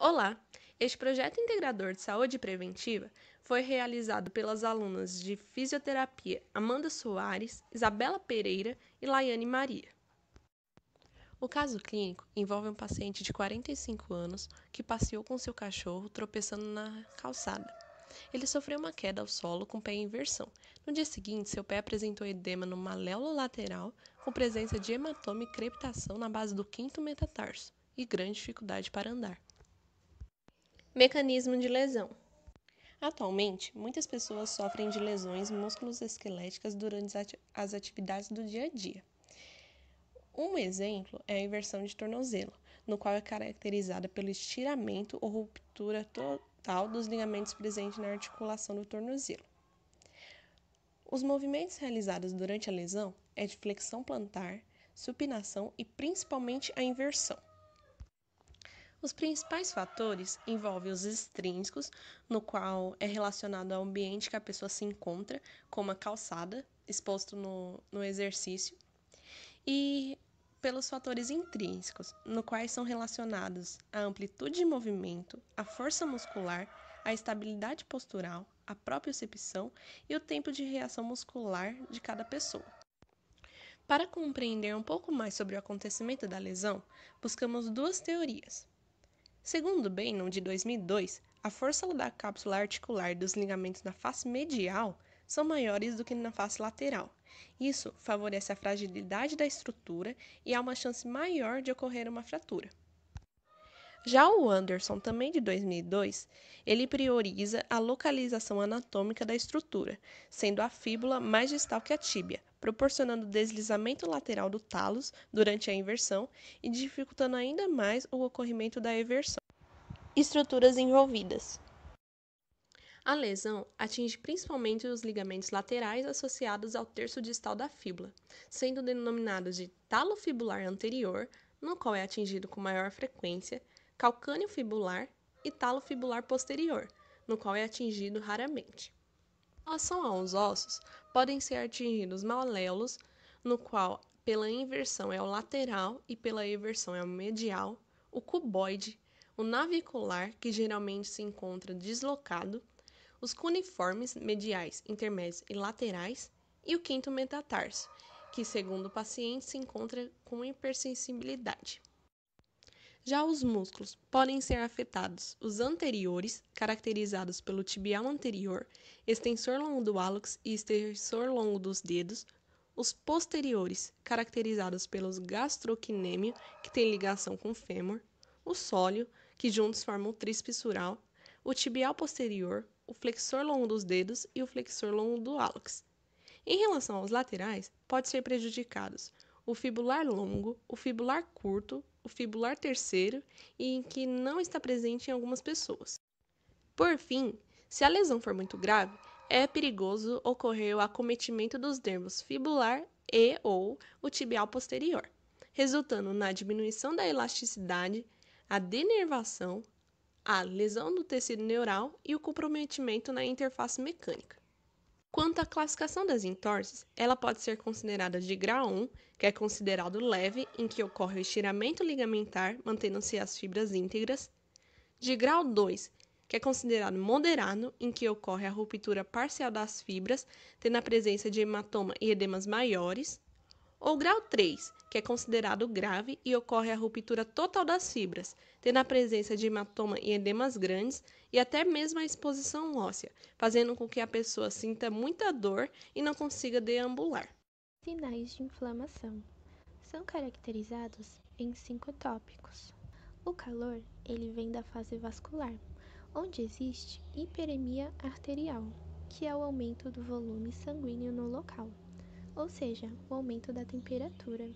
Olá! Este projeto integrador de saúde preventiva foi realizado pelas alunas de fisioterapia Amanda Soares, Isabela Pereira e Laiane Maria. O caso clínico envolve um paciente de 45 anos que passeou com seu cachorro tropeçando na calçada. Ele sofreu uma queda ao solo com o pé em inversão. No dia seguinte, seu pé apresentou edema no maléolo lateral, com presença de hematoma e crepitação na base do quinto metatarso e grande dificuldade para andar. Mecanismo de lesão. Atualmente, muitas pessoas sofrem de lesões musculoesqueléticas durante as atividades do dia a dia. Um exemplo é a inversão de tornozelo, no qual é caracterizada pelo estiramento ou ruptura total dos ligamentos presentes na articulação do tornozelo. Os movimentos realizados durante a lesão é de flexão plantar, supinação e principalmente a inversão. Os principais fatores envolvem os extrínsecos, no qual é relacionado ao ambiente que a pessoa se encontra, como a calçada, exposto no exercício, e pelos fatores intrínsecos, no quais são relacionados a amplitude de movimento, a força muscular, a estabilidade postural, a propriocepção e o tempo de reação muscular de cada pessoa. Para compreender um pouco mais sobre o acontecimento da lesão, buscamos duas teorias. Segundo Beynon, de 2002, a força da cápsula articular dos ligamentos na face medial são maiores do que na face lateral. Isso favorece a fragilidade da estrutura e há uma chance maior de ocorrer uma fratura. Já o Anderson, também de 2002, ele prioriza a localização anatômica da estrutura, sendo a fíbula mais distal que a tíbia, proporcionando deslizamento lateral do talos durante a inversão e dificultando ainda mais o ocorrimento da eversão. Estruturas envolvidas. A lesão atinge principalmente os ligamentos laterais associados ao terço distal da fíbula, sendo denominados de talo fibular anterior, no qual é atingido com maior frequência, calcâneo fibular e talo fibular posterior, no qual é atingido raramente. Em relação aos ossos, podem ser atingidos maléolos, no qual pela inversão é o lateral e pela eversão é o medial, o cuboide, o navicular, que geralmente se encontra deslocado, os cuneiformes mediais, intermédios e laterais, e o quinto metatarso, que, segundo o paciente, se encontra com hipersensibilidade. Já os músculos podem ser afetados os anteriores, caracterizados pelo tibial anterior, extensor longo do hálux e extensor longo dos dedos, os posteriores, caracterizados pelos gastrocnêmio, que tem ligação com o fêmur, o sóleo, que juntos formam o tríceps fissural, o tibial posterior, o flexor longo dos dedos e o flexor longo do hálux. Em relação aos laterais, pode ser prejudicados o fibular longo, o fibular curto, o fibular terceiro e em que não está presente em algumas pessoas. Por fim, se a lesão for muito grave, é perigoso ocorrer o acometimento dos nervos fibular e ou o tibial posterior, resultando na diminuição da elasticidade, a denervação, a lesão do tecido neural e o comprometimento na interface mecânica. Quanto à classificação das entorses, ela pode ser considerada de grau 1, que é considerado leve, em que ocorre o estiramento ligamentar, mantendo-se as fibras íntegras, de grau 2, que é considerado moderado, em que ocorre a ruptura parcial das fibras, tendo a presença de hematoma e edemas maiores, ou grau 3, que é considerado grave e ocorre a ruptura total das fibras, tendo a presença de hematoma e edemas grandes e até mesmo a exposição óssea, fazendo com que a pessoa sinta muita dor e não consiga deambular. Sinais de inflamação são caracterizados em 5 tópicos. O calor, ele vem da fase vascular, onde existe hiperemia arterial, que é o aumento do volume sanguíneo no local, ou seja, o aumento da temperatura.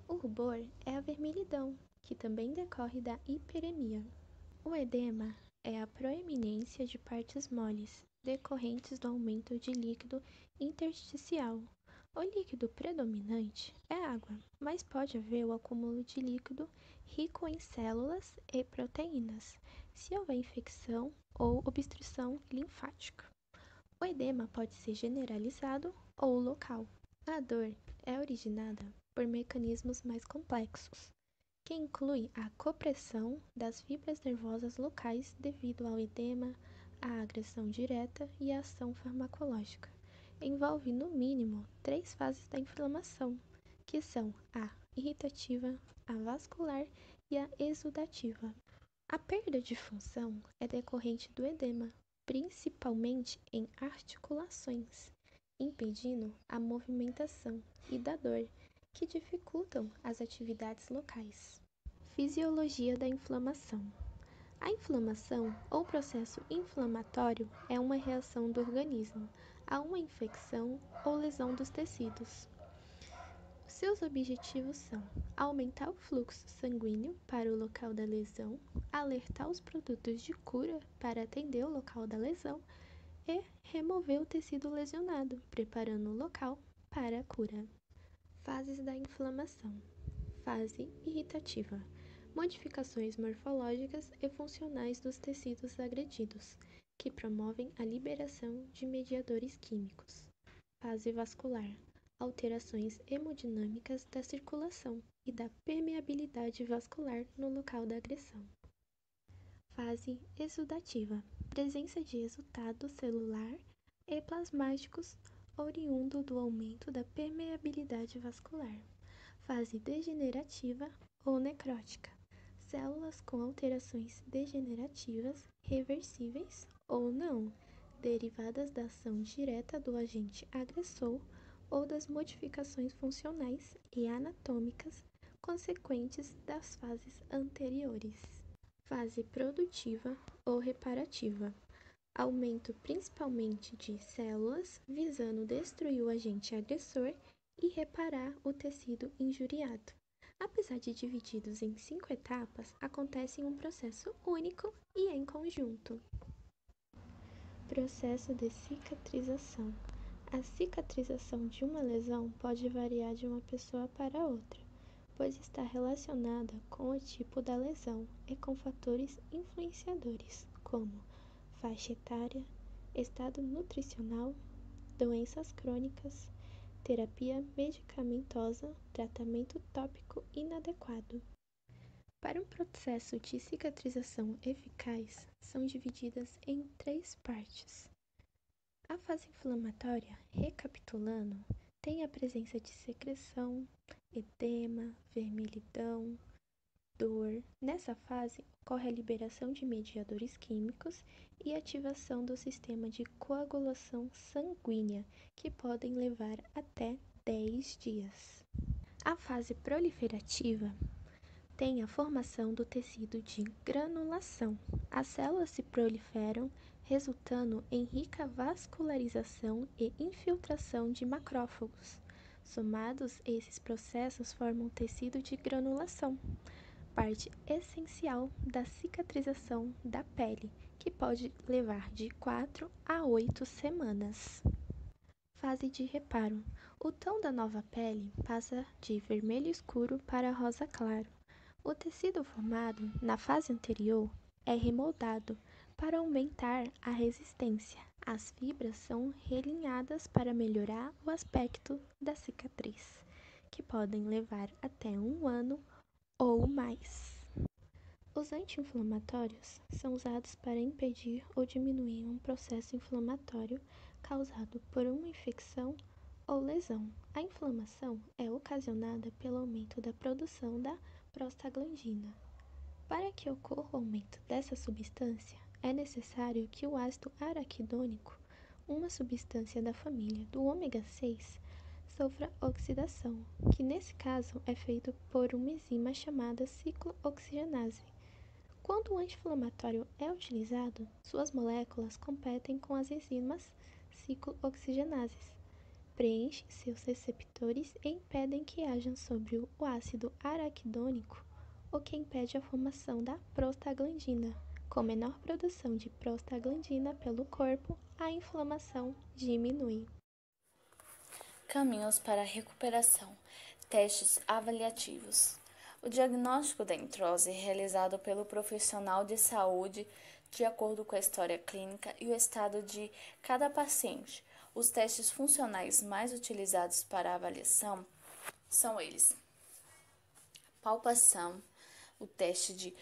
O rubor é a vermelhidão, que também decorre da hiperemia. O edema é a proeminência de partes moles, decorrentes do aumento de líquido intersticial. O líquido predominante é água, mas pode haver o acúmulo de líquido rico em células e proteínas, se houver infecção ou obstrução linfática. O edema pode ser generalizado ou local. A dor é originada por mecanismos mais complexos, que inclui a compressão das fibras nervosas locais devido ao edema, à agressão direta e à ação farmacológica. Envolve, no mínimo, 3 fases da inflamação, que são a irritativa, a vascular e a exudativa. A perda de função é decorrente do edema, principalmente em articulações, impedindo a movimentação e da dor, que dificultam as atividades locais. Fisiologia da inflamação. A inflamação ou processo inflamatório é uma reação do organismo a uma infecção ou lesão dos tecidos. Seus objetivos são aumentar o fluxo sanguíneo para o local da lesão, alertar os produtos de cura para atender o local da lesão e remover o tecido lesionado, preparando o local para a cura. Fases da inflamação. Fase irritativa. Modificações morfológicas e funcionais dos tecidos agredidos, que promovem a liberação de mediadores químicos. Fase vascular. Alterações hemodinâmicas da circulação e da permeabilidade vascular no local da agressão. Fase exudativa. Presença de exudado celular e plasmáticos oriundo do aumento da permeabilidade vascular. Fase degenerativa ou necrótica. Células com alterações degenerativas reversíveis ou não, derivadas da ação direta do agente agressor ou das modificações funcionais e anatômicas consequentes das fases anteriores. Fase produtiva ou reparativa. Aumento principalmente de células visando destruir o agente agressor e reparar o tecido injuriado. Apesar de divididos em 5 etapas, acontece em um processo único e em conjunto. Processo de cicatrização. A cicatrização de uma lesão pode variar de uma pessoa para outra, pois está relacionada com o tipo da lesão e com fatores influenciadores, como faixa etária, estado nutricional, doenças crônicas, terapia medicamentosa, tratamento tópico inadequado. Para um processo de cicatrização eficaz, são divididas em 3 partes. A fase inflamatória, recapitulando, tem a presença de secreção, edema, vermelhidão, dor. Nessa fase, ocorre a liberação de mediadores químicos e ativação do sistema de coagulação sanguínea, que podem levar até 10 dias. A fase proliferativa tem a formação do tecido de granulação. As células se proliferam, resultando em rica vascularização e infiltração de macrófagos. Somados, esses processos formam tecido de granulação, parte essencial da cicatrização da pele, que pode levar de 4 a 8 semanas. Fase de reparo. O tom da nova pele passa de vermelho escuro para rosa claro. O tecido formado na fase anterior é remoldado para aumentar a resistência. As fibras são realinhadas para melhorar o aspecto da cicatriz, que podem levar até 1 ano ou mais. Os anti-inflamatórios são usados para impedir ou diminuir um processo inflamatório causado por uma infecção ou lesão. A inflamação é ocasionada pelo aumento da produção da prostaglandina. Para que ocorra o aumento dessa substância, é necessário que o ácido araquidônico, uma substância da família do ômega 6, sofra oxidação, que nesse caso é feito por uma enzima chamada ciclooxigenase. Quando o anti-inflamatório é utilizado, suas moléculas competem com as enzimas ciclooxigenases, preenchem seus receptores e impedem que ajam sobre o ácido araquidônico, o que impede a formação da prostaglandina. Com menor produção de prostaglandina pelo corpo, a inflamação diminui. Caminhos para a recuperação. Testes avaliativos. O diagnóstico da artrose é realizado pelo profissional de saúde de acordo com a história clínica e o estado de cada paciente. Os testes funcionais mais utilizados para a avaliação são eles: palpação, o teste de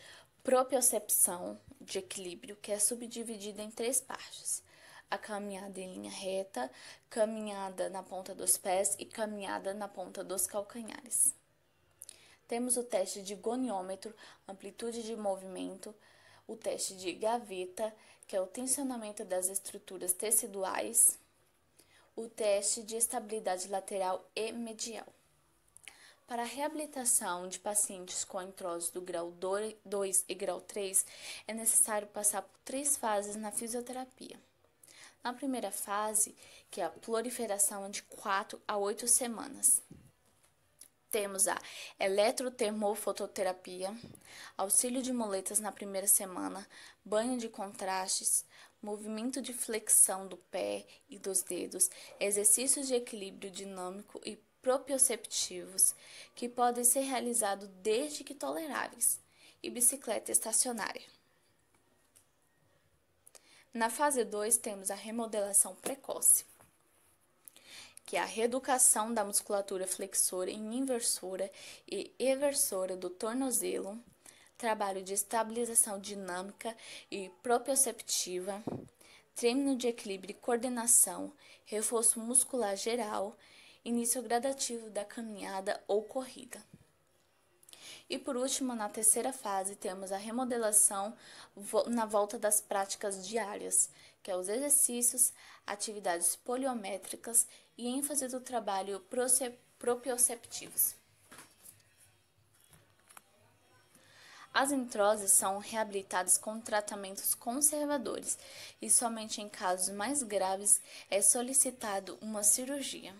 propiocepção de equilíbrio, que é subdividido em 3 partes: a caminhada em linha reta, caminhada na ponta dos pés e caminhada na ponta dos calcanhares. Temos o teste de goniômetro, amplitude de movimento, o teste de gaveta, que é o tensionamento das estruturas teciduais, o teste de estabilidade lateral e medial. Para a reabilitação de pacientes com artrose do grau 2 e grau 3, é necessário passar por 3 fases na fisioterapia. Na primeira fase, que é a proliferação de 4 a 8 semanas, temos a eletrotermofototerapia, auxílio de muletas na primeira semana, banho de contrastes, movimento de flexão do pé e dos dedos, exercícios de equilíbrio dinâmico e propioceptivos, que podem ser realizados desde que toleráveis, e bicicleta estacionária. Na fase 2, temos a remodelação precoce, que é a reeducação da musculatura flexora e inversora e eversora do tornozelo, trabalho de estabilização dinâmica e propioceptiva, treino de equilíbrio e coordenação, reforço muscular geral, início gradativo da caminhada ou corrida. E por último, na terceira fase, temos a remodelação na volta das práticas diárias, que é os exercícios, atividades poliométricas e ênfase do trabalho propioceptivos. As artroses são reabilitadas com tratamentos conservadores e somente em casos mais graves é solicitado uma cirurgia.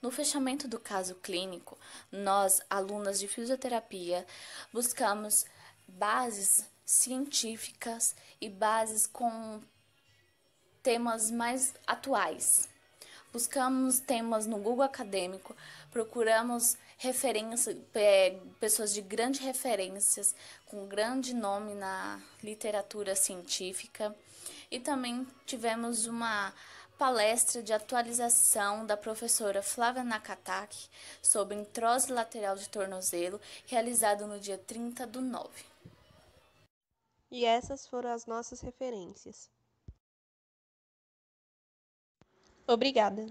No fechamento do caso clínico, nós, alunas de fisioterapia, buscamos bases científicas e bases com temas mais atuais. Buscamos temas no Google Acadêmico, procuramos pessoas de grandes referências, com grande nome na literatura científica, e também tivemos uma palestra de atualização da professora Flávia Nakataki sobre artrose lateral de tornozelo, realizado no dia 30/9. E essas foram as nossas referências. Obrigada!